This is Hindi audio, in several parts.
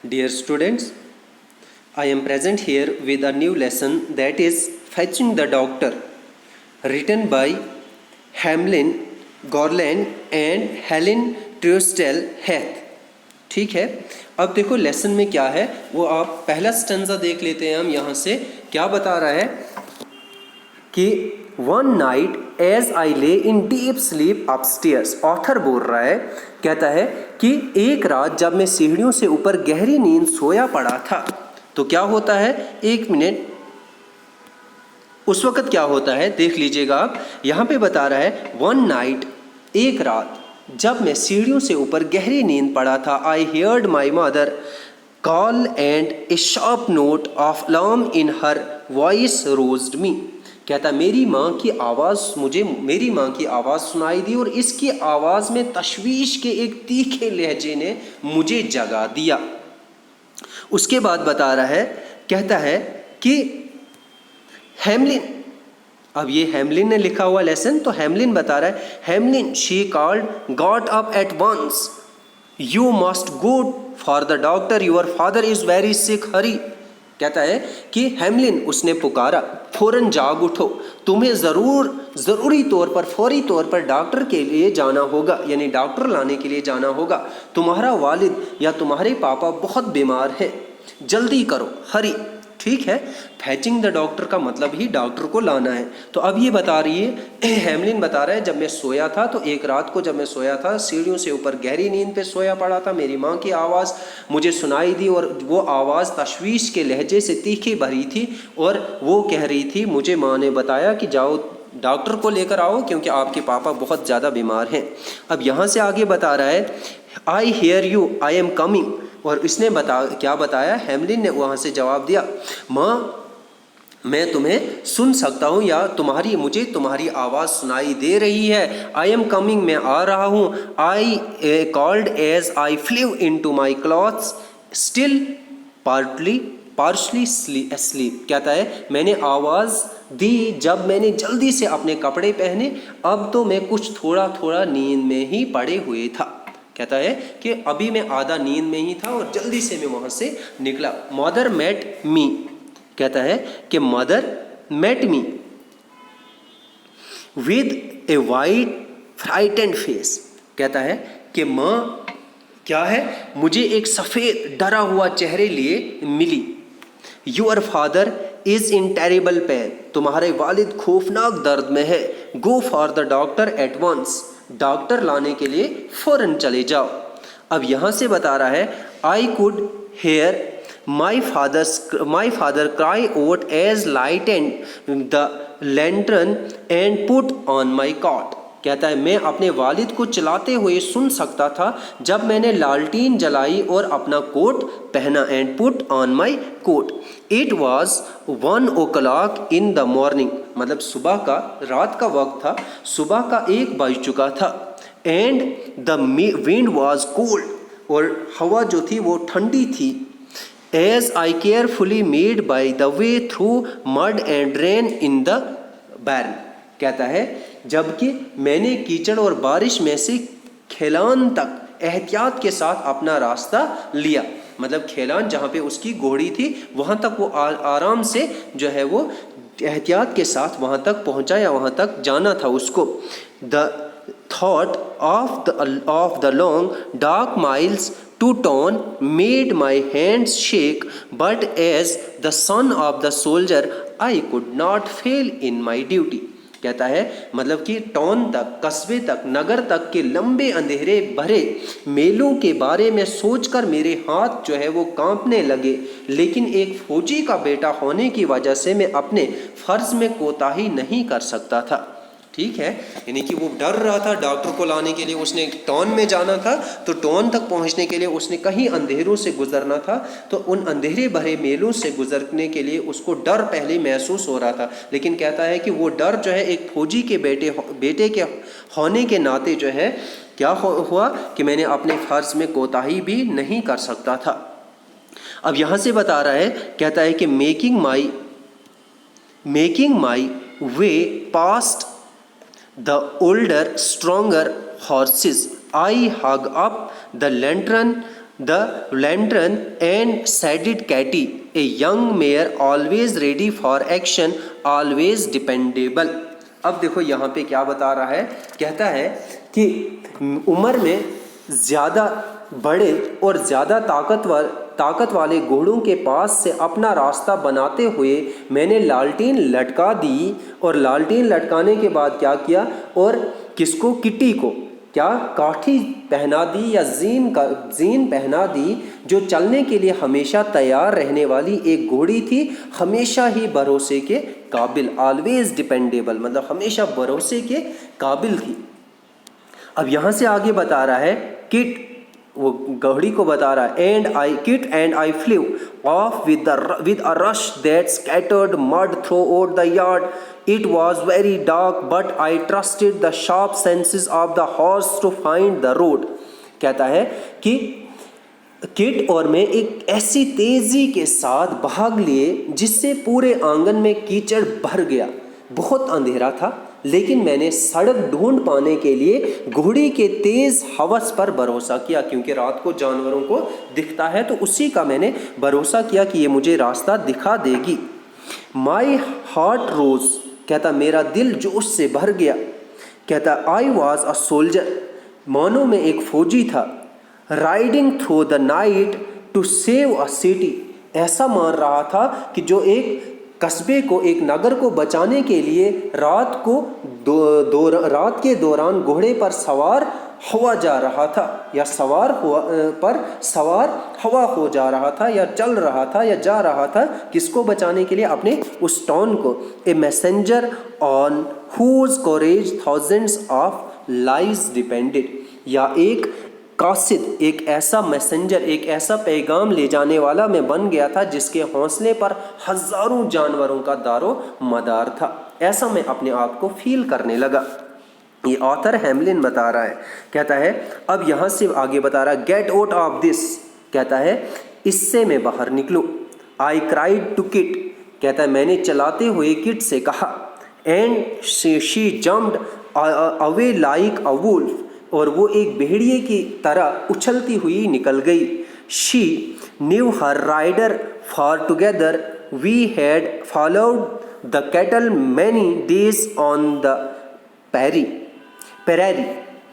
Dear students, I am present here with a new lesson, that is Fetching the Doctor, written by Hamlin Garland and Helen Truesdell Heath. ठीक है, अब देखो लेसन में क्या है वो आप पहला स्टेंजा देख लेते हैं। हम यहाँ से क्या बता रहा है कि वन नाइट एज आई ले इन डीप स्लीप अपस्टेयर्स, ऑथर बोल रहा है, कहता है कि एक रात जब मैं सीढ़ियों से ऊपर गहरी नींद सोया पड़ा था, तो क्या होता है, एक मिनट, उस वक़्त क्या होता है देख लीजिएगा आप। यहाँ पे बता रहा है वन नाइट, एक रात जब मैं सीढ़ियों से ऊपर गहरी नींद पड़ा था, I heard my mother call and a sharp note of alarm in her voice roused me. कहता मेरी माँ की आवाज़, मुझे मेरी माँ की आवाज़ सुनाई दी और इसकी आवाज़ में तशवीश के एक तीखे लहजे ने मुझे जगा दिया। उसके बाद बता रहा है, कहता है कि हेमलिन, अब ये हेमलिन ने लिखा हुआ लेसन, तो हेमलिन बता रहा है, Hamlin she called got up at once, you must go for the doctor, your father is very sick, hurry. कहता है कि हेमलिन, उसने पुकारा, फौरन जाग उठो, तुम्हें ज़रूरी तौर पर, फौरी तौर पर डॉक्टर के लिए जाना होगा, यानी डॉक्टर लाने के लिए जाना होगा, तुम्हारा वालिद या तुम्हारे पापा बहुत बीमार है, जल्दी करो, हरी। ठीक है, फैचिंग द डॉक्टर का मतलब ही डॉक्टर को लाना है। तो अब ये बता रही है, हेमलिन बता रहा है, जब मैं सोया था, तो एक रात को जब मैं सोया था, सीढ़ियों से ऊपर गहरी नींद पे सोया पड़ा था, मेरी माँ की आवाज़ मुझे सुनाई दी और वो आवाज़ तशवीश के लहजे से तीखी भरी थी और वो कह रही थी, मुझे माँ ने बताया कि जाओ डॉक्टर को लेकर आओ क्योंकि आपके पापा बहुत ज़्यादा बीमार हैं। अब यहाँ से आगे बता रहा है, I hear you, I am coming, और इसने क्या बताया, हेमलिन ने वहाँ से जवाब दिया, माँ मैं तुम्हें सुन सकता हूँ या मुझे तुम्हारी आवाज़ सुनाई दे रही है, आई एम कमिंग, मैं आ रहा हूँ, I called as I flew into my clothes still partially sleep. कहता है मैंने आवाज़ दी जब मैंने जल्दी से अपने कपड़े पहने, अब तो मैं कुछ थोड़ा थोड़ा नींद में ही पड़े हुए था। कहता है कि अभी मैं आधा नींद में ही था और जल्दी से मैं वहाँ से निकला। मदर मेट मी, कहता है कि mother met me with a white frightened face. कहता है कि माँ क्या है, मुझे एक सफ़ेद डरा हुआ चेहरे लिए मिली। Your father is in terrible pain, तुम्हारे वालिद खौफनाक दर्द में है, go for the doctor at once, doctor लाने के लिए फ़ौरन चले जाओ। अब यहाँ से बता रहा है, I could hear my father cry out as light and the lantern and put on my cot. कहता है मैं अपने वालिद को चलाते हुए सुन सकता था जब मैंने लालटीन जलाई और अपना कोट पहना, and put on my coat. It was 1 o'clock in the morning, मतलब सुबह का, रात का वक्त था, सुबह का 1 बज चुका था, and the wind was cold, और हवा जो थी वो ठंडी थी, as I carefully made by the way through mud and rain in the barren. कहता है जबकि मैंने कीचड़ और बारिश में से खेलान तक एहतियात के साथ अपना रास्ता लिया, मतलब खेलान जहाँ पे उसकी घोड़ी थी वहाँ तक वो आराम से जो है वो एहतियात के साथ वहाँ तक पहुँचा या वहाँ तक जाना था उसको। The thought of the long dark miles to town made my hands shake, but as the son of the soldier I could not fail in my duty. कहता है मतलब कि टॉन तक, कस्बे तक, नगर तक के लंबे अंधेरे भरे मेलों के बारे में सोचकर मेरे हाथ जो है वो कांपने लगे, लेकिन एक फौजी का बेटा होने की वजह से मैं अपने फ़र्ज़ में कोताही नहीं कर सकता था। ठीक है, यानी कि वो डर रहा था डॉक्टर को लाने के लिए, उसने टॉन में जाना था, तो टॉन तक पहुंचने के लिए उसने कहीं अंधेरों से गुजरना था, तो उन अंधेरे भरे मेलों से गुजरने के लिए उसको डर पहले महसूस हो रहा था, लेकिन कहता है कि वो डर जो है एक फौजी के बेटे के होने के नाते जो है क्या हुआ कि मैंने अपने फ़र्ज़ में कोताही भी नहीं कर सकता था। अब यहाँ से बता रहा है, कहता है कि making my way past the older, stronger horses, I hung up the lantern the lantern and said it Katy, a young mare always ready for action, always dependable. अब देखो यहाँ पे क्या बता रहा है, कहता है कि उम्र में ज़्यादा बड़े और ज़्यादा ताकत वाले घोड़ों के पास से अपना रास्ता बनाते हुए मैंने लालटेन लटका दी, और लालटेन लटकाने के बाद क्या किया, और किसको, किटी को क्या काठी पहना दी या जीन पहना दी, जो चलने के लिए हमेशा तैयार रहने वाली एक घोड़ी थी, हमेशा ही भरोसे के काबिल, ऑलवेज डिपेंडेबल, मतलब हमेशा भरोसे के काबिल थी। अब यहाँ से आगे बता रहा है किट, वो घोड़ी को बता रहा है, and I flew off with a rush that scattered mud throughout the yard. It was very dark, but I trusted the sharp senses of the horse to find the road. कहता है कि किट और मैं एक ऐसी तेजी के साथ भाग लिए जिससे पूरे आंगन में कीचड़ भर गया। बहुत अंधेरा था, लेकिन मैंने सड़क ढूंढ पाने के लिए घोड़ी के तेज हवस पर भरोसा किया, क्योंकि रात को जानवरों को दिखता है तो उसी का मैंने भरोसा किया कि ये मुझे रास्ता दिखा देगी। माई हार्ट रोज, कहता मेरा दिल जोश से भर गया। कहता आई वॉज अ सोल्जर, मानो मैं एक फौजी था। Riding through the night to save a city, ऐसा मान रहा था कि जो एक कस्बे को, एक नगर को बचाने के लिए रात के दौरान घोड़े पर सवार हुआ जा रहा था, या सवार हवा हो जा रहा था, या चल रहा था, या जा रहा था, किसको बचाने के लिए, अपने उस टाउन को। A messenger on whose courage thousands of lives depended, या एक कासिद, एक ऐसा मैसेंजर, एक ऐसा पैगाम ले जाने वाला मैं बन गया था जिसके हौसले पर हजारों जानवरों का दारो मदार था। ऐसा मैं अपने आप को फील करने लगा। ये ऑथर हैमलिन बता रहा है। कहता है अब यहाँ से आगे बता रहा है, गेट आउट ऑफ दिस, कहता है इससे मैं बाहर निकलूँ। आई क्राइड टू किट, कहता है मैंने चलाते हुए किट से कहा, and she jumped away like a wolf, और वो एक भेड़िए की तरह उछलती हुई निकल गई। She knew her rider for together we had followed the cattle many days on the prairie,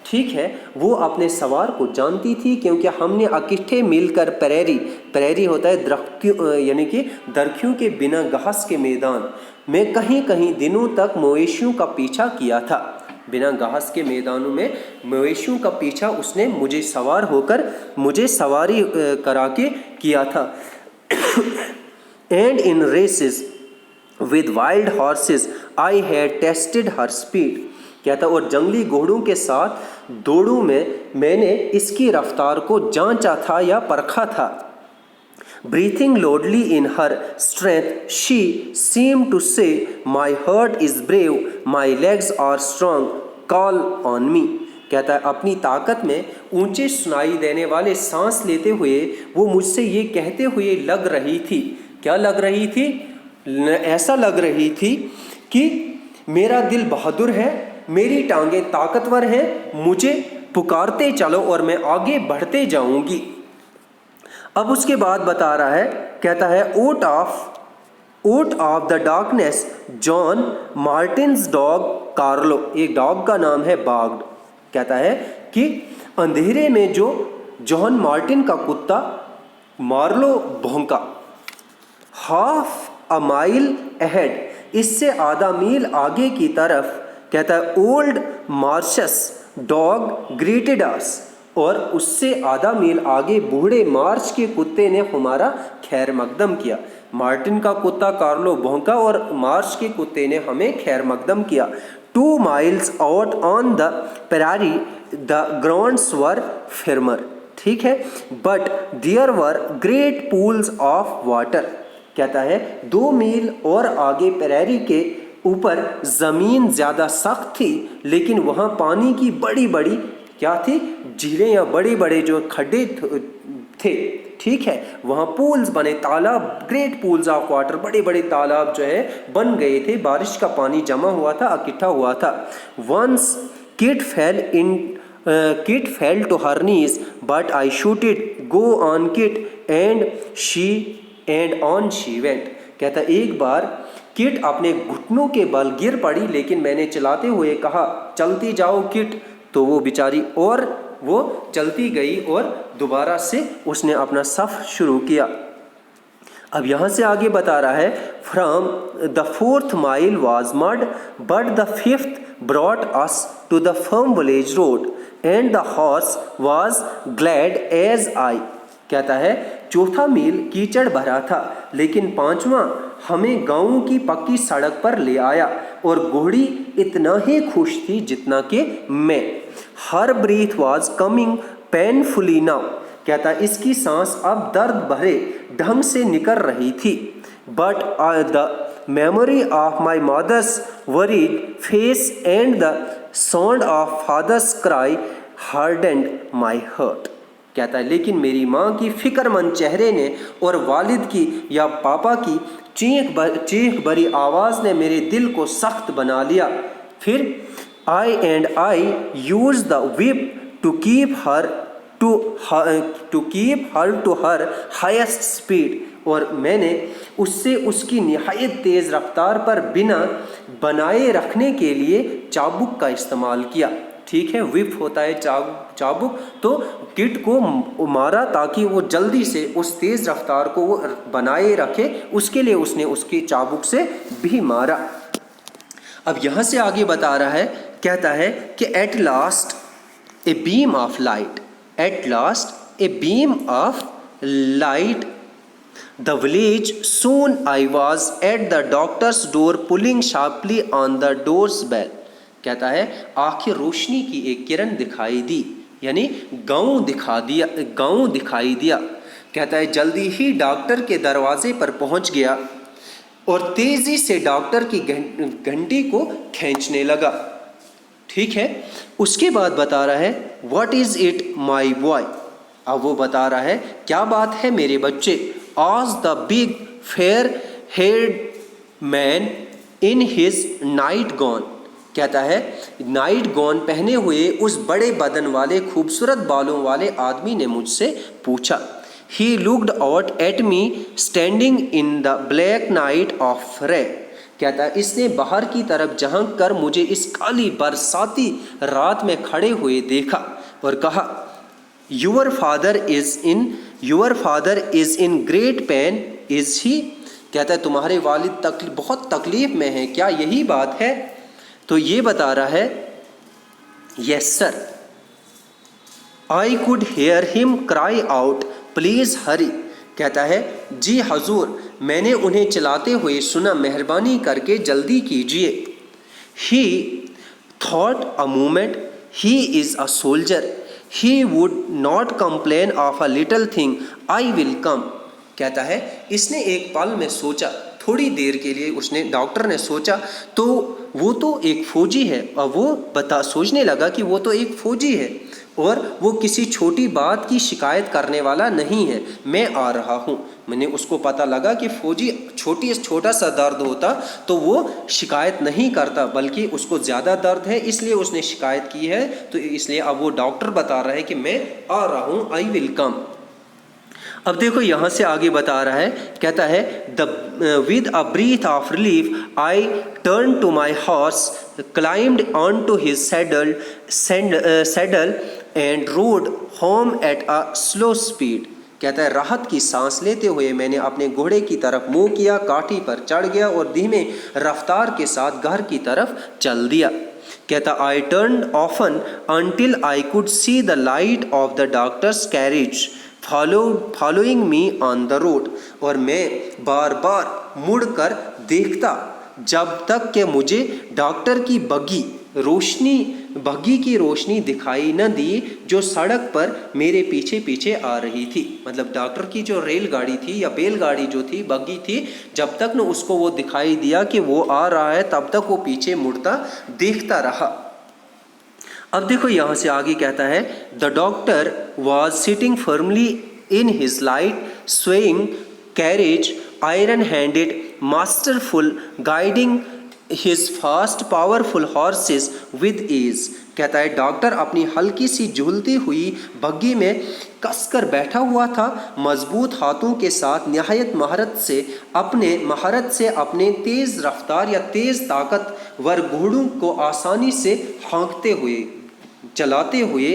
ठीक है, वो अपने सवार को जानती थी क्योंकि हमने इकट्ठे मिलकर पैरेरी होता है दरख्तियों, यानी कि दरख्तियों के बिना घास के मैदान में कहीं कहीं दिनों तक मवेशियों का पीछा किया था। बिना घास के मैदानों में मवेशियों का पीछा उसने मुझे सवार होकर, मुझे सवारी करा के किया था। And in races with wild horses I had tested her speed, कहता और जंगली घोड़ों के साथ दौड़ों में मैंने इसकी रफ्तार को जांचा था या परखा था। Breathing loudly in her strength, she seemed to say, "My heart is brave, my legs are strong. Call on me." कहता है अपनी ताकत में ऊंचे सुनाई देने वाले सांस लेते हुए वो मुझसे ये कहते हुए लग रही थी। क्या लग रही थी? ऐसा लग रही थी कि मेरा दिल बहादुर है, मेरी टांगें ताकतवर हैं, मुझे पुकारते चलो और मैं आगे बढ़ते जाऊंगी। अब उसके बाद बता रहा है, कहता है out of the darkness John Martins dog Carlo, एक डॉग का नाम है बाग्ड, कहता है कि अंधेरे में जो जॉन मार्टिन का कुत्ता मार्लो भौंका। हाफ अ माइल अहेड, इससे आधा मील आगे की तरफ, कहता है old Marsh's dog greeted us, और उससे आधा मील आगे बूढ़े मार्च के कुत्ते ने हमारा खैर मकदम किया। मार्टिन का कुत्ता कार्लो भौंका और मार्च के कुत्ते ने हमें खैर मकदम किया। 2 miles out on the prairie the grounds were firmer, ठीक है, but there were great pools of water, कहता है 2 मील और आगे पैरारी के ऊपर ज़मीन ज़्यादा सख्त थी, लेकिन वहाँ पानी की बड़ी बड़ी क्या थी, झीलें या बड़े बड़े जो खड्डे थे, ठीक है, वहाँ पूल्स बने, तालाब, ग्रेट पूल्स ऑफ वाटर, बड़े बड़े तालाब जो है बन गए थे, बारिश का पानी जमा हुआ था, इकट्ठा हुआ था। Once Kit fell in Kit fell to her knees, but I shouted, "Go on, Kit," and on she went. कहता एक बार किट अपने घुटनों के बल गिर पड़ी, लेकिन मैंने चिल्लाते हुए कहा, "चलती जाओ किट," तो वो बेचारी और वो चलती गई और दोबारा से उसने अपना सफ़र शुरू किया। अब यहाँ से आगे बता रहा है, from the 4th mile was mud, but the 5th brought us to the firm village road, and the horse was glad as I. कहता है 4था मील कीचड़ भरा था, लेकिन 5वां हमें गाँव की पक्की सड़क पर ले आया, और घोड़ी इतना ही खुश थी जितना कि मैं। Her breath was coming painfully now. कहता इसकी सांस अब दर्द भरे ढंग से निकल रही थी। But the memory of my mother's worried face and the sound of father's cry hardened my heart. कहता है लेकिन मेरी माँ की फिक्रमंद चेहरे ने और वालिद की या पापा की चीख भरी आवाज़ ने मेरे दिल को सख्त बना लिया। फिर I use the whip to keep her to her highest speed, और मैंने उससे उसकी निहायत तेज़ रफ्तार पर बिना बनाए रखने के लिए चाबुक का इस्तेमाल किया। ठीक है, विप होता है चाबुक, तो किट को मारा ताकि वो जल्दी से उस तेज़ रफ्तार को वो बनाए रखे, उसके लिए उसने उसकी चाबुक से भी मारा। अब यहाँ से आगे बता रहा है, कहता है कि at last a beam of light, at last a beam of light the village, soon I was at the doctor's door pulling sharply on the door's bell. कहता है आखिर रोशनी की एक किरण दिखाई दी, यानी गाँव दिखाई दिया। कहता है जल्दी ही डॉक्टर के दरवाजे पर पहुंच गया और तेजी से डॉक्टर की घंटी को खींचने लगा। ठीक है, उसके बाद बता रहा है what is it my boy. अब वो बता रहा है क्या बात है मेरे बच्चे। आज the big fair head man in his night gone. कहता है नाइट गॉन पहने हुए उस बड़े बदन वाले खूबसूरत बालों वाले आदमी ने मुझसे पूछा। He looked out at me standing in the black night of rain. कहता है इसने बाहर की तरफ झांक कर मुझे इस काली बरसाती रात में खड़े हुए देखा और कहा, Your father is in great pain, is he? कहता है तुम्हारे वालिद बहुत तकलीफ में हैं, क्या यही बात है? तो ये बता रहा है, Yes sir, I could hear him cry out, Please hurry. कहता है जी हजूर, मैंने उन्हें चलाते हुए सुना, मेहरबानी करके जल्दी कीजिए। He thought a moment, he is a soldier, he would not complain of a little thing, I will come. कहता है इसने एक पल में सोचा, थोड़ी देर के लिए उसने डॉक्टर ने सोचा, तो वो तो एक फौजी है, और वो सोचने लगा कि वो तो एक फौजी है और वो किसी छोटी बात की शिकायत करने वाला नहीं है, मैं आ रहा हूँ। मैंने उसको पता लगा कि फौजी छोटा सा दर्द होता तो वो शिकायत नहीं करता, बल्कि उसको ज़्यादा दर्द है इसलिए उसने शिकायत की है। तो इसलिए अब वो डॉक्टर बता रहा है कि मैं आ रहा हूँ, आई विल कम। अब देखो यहाँ से आगे बता रहा है, कहता है with a breath of relief I turn to my horse, climbed on to his saddle and rode home at a slow speed. कहता है राहत की सांस लेते हुए मैंने अपने घोड़े की तरफ मुंह किया, काठी पर चढ़ गया और धीमे रफ्तार के साथ घर की तरफ चल दिया। कहता I turn often until I could see the light of the doctors carriage following me on the road. और मैं बार बार मुड़कर देखता जब तक कि मुझे डॉक्टर की बग्गी की रोशनी दिखाई न दी जो सड़क पर मेरे पीछे पीछे आ रही थी। मतलब डॉक्टर की जो रेलगाड़ी थी या बैलगाड़ी जो थी, बग्गी थी, जब तक न उसको वो दिखाई दिया कि वो आ रहा है तब तक वो पीछे मुड़ता देखता रहा। अब देखो यहाँ से आगे कहता है the doctor was sitting firmly in his light swaying carriage, iron handed, masterful, guiding his fast powerful horses with ease। कहता है डॉक्टर अपनी हल्की सी झूलती हुई बग्गी में कसकर बैठा हुआ था, मजबूत हाथों के साथ निहायत महारत से अपने तेज रफ्तार या तेज ताकतवर घोड़ों को आसानी से हाँकते हुए चलाते हुए।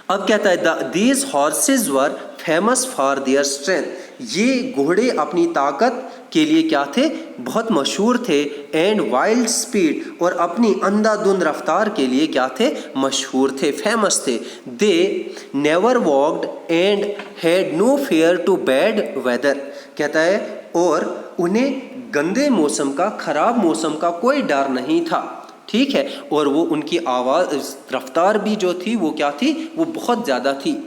अब कहता है these horse's were famous for their strength. ये घोड़े अपनी ताकत के लिए क्या थे, बहुत मशहूर थे। एंड वाइल्ड स्पीड, और अपनी अंधाधुंध रफ्तार के लिए क्या थे, मशहूर थे, फेमस थे। They never walked and had no fear to bad weather. कहता है और उन्हें गंदे मौसम का, खराब मौसम का कोई डर नहीं था। ठीक है, और वो उनकी आवाज़ रफ्तार भी जो थी वो क्या थी, वो बहुत ज़्यादा थी।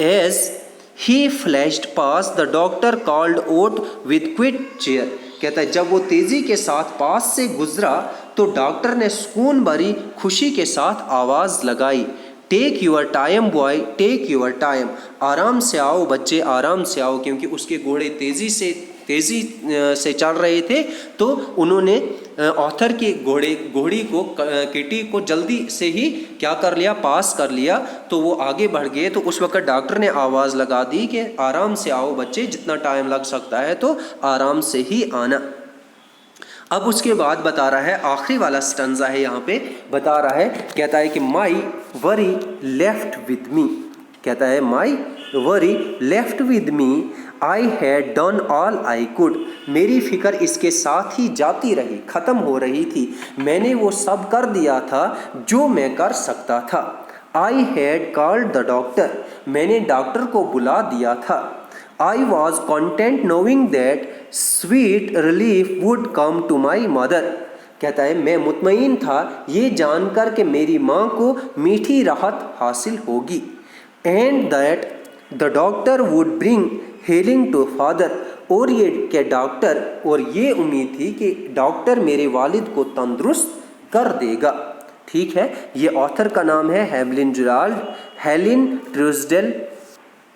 As he flashed past the doctor called out with quick cheer. कहता है जब वो तेज़ी के साथ पास से गुजरा तो डॉक्टर ने सुकून भरी खुशी के साथ आवाज़ लगाई, take your time boy, take your time. आराम से आओ बच्चे, आराम से आओ। क्योंकि उसके घोड़े तेज़ी से चल रहे थे, तो उन्होंने ऑथर की घोड़ी को, किटी को जल्दी से ही क्या कर लिया, पास कर लिया। तो वो आगे बढ़ गए। तो उस वक्त डॉक्टर ने आवाज़ लगा दी कि आराम से आओ बच्चे, जितना टाइम लग सकता है तो आराम से ही आना। अब उसके बाद बता रहा है, आखिरी वाला स्टंजा है यहाँ पे, बता रहा है, कहता है कि my worry left with me. कहता है my worry left with me, I had done all I could. मेरी फिक्र इसके साथ ही जाती रही, ख़त्म हो रही थी। मैंने वो सब कर दिया था जो मैं कर सकता था। I had called the doctor, मैंने डॉक्टर को बुला दिया था। I was content knowing that sweet relief would come to my mother. कहता है मैं मुतमईन था ये जानकर कि मेरी माँ को मीठी राहत हासिल होगी। And that the doctor would bring healing to father, और ये के डॉक्टर, और ये उम्मीद थी कि डॉक्टर मेरे वालिद को तंदुरुस्त कर देगा। ठीक है, ये ऑथर का नाम है हेलिन ट्रूसडेल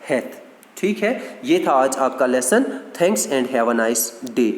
हेथ। ठीक है, ये था आज आपका lesson. Thanks and have a nice day.